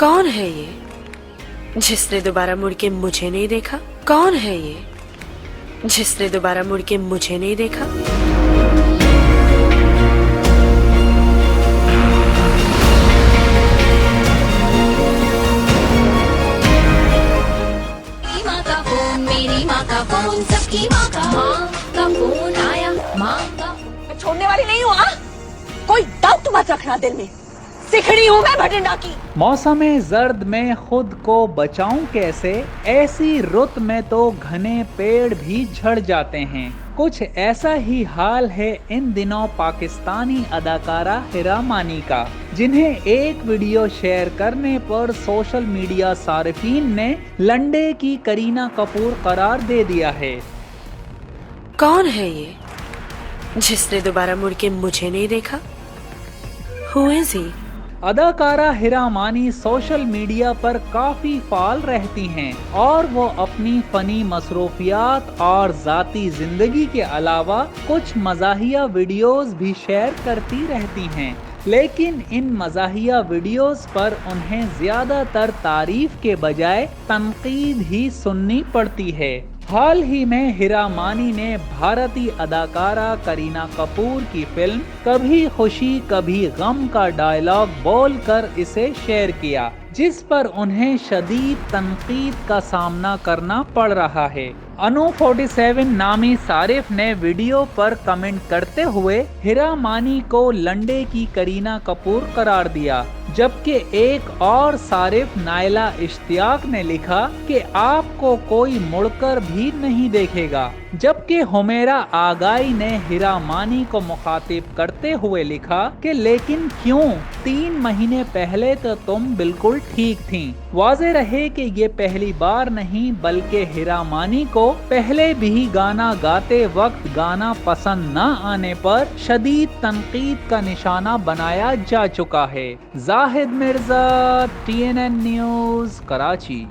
कौन है ये जिसने दोबारा मुड़ के मुझे नहीं देखा? कौन है ये जिसने दोबारा मुड़ के मुझे नहीं देखा? मेरी माँ का फोन, सबकी माँ का फोन आया, माँ का। मैं छोड़ने वाली नहीं हूँ। कोई डाउट मत रखना दिल में, सिखड़ी हूँ मैं भटिंडा की। मौसम जर्द में खुद को बचाऊं कैसे, ऐसी रुत में तो घने पेड़ भी झड़ जाते हैं। कुछ ऐसा ही हाल है इन दिनों पाकिस्तानी अदाकारा हिरा मानी का, जिन्हें एक वीडियो शेयर करने पर सोशल मीडिया सारिफीन ने लंडे की करीना कपूर करार दे दिया है। कौन है ये जिसने दोबारा मुड़ के मुझे नहीं देखा? Who is he? अदाकारा हिरा मानी सोशल मीडिया पर काफी फाल रहती हैं और वो अपनी फनी मसरूफियात और जाती जिंदगी के अलावा कुछ मज़ाहिया वीडियोस भी शेयर करती रहती हैं, लेकिन इन मज़ाहिया वीडियोस पर उन्हें ज्यादातर तारीफ के बजाय तनकीद ही सुननी पड़ती है। हाल ही में हिरा मानी ने भारतीय अदाकारा करीना कपूर की फिल्म कभी खुशी कभी गम का डायलॉग बोलकर इसे शेयर किया, जिस पर उन्हें शदीद तनकीद का सामना करना पड़ रहा है। अनु 47 नामी सारिफ ने वीडियो पर कमेंट करते हुए हिरा मानी को लंडे की करीना कपूर करार दिया, जबकि एक और सारिफ नायला इश्तियाक ने लिखा कि आपको कोई मुड़कर भी नहीं देखेगा, जबकि हुमेरा आगाई ने हिरा मानी को मुखातिब करते हुए लिखा कि लेकिन क्यों, 3 महीने पहले तो तुम बिल्कुल ठीक थीं। वाज़ेह रहे कि ये पहली बार नहीं बल्कि हिरा मानी को पहले भी गाना गाते वक्त गाना पसंद न आने पर शदीद तनकीद का निशाना बनाया जा चुका है। Zahid Mirza, TNN news, Karachi.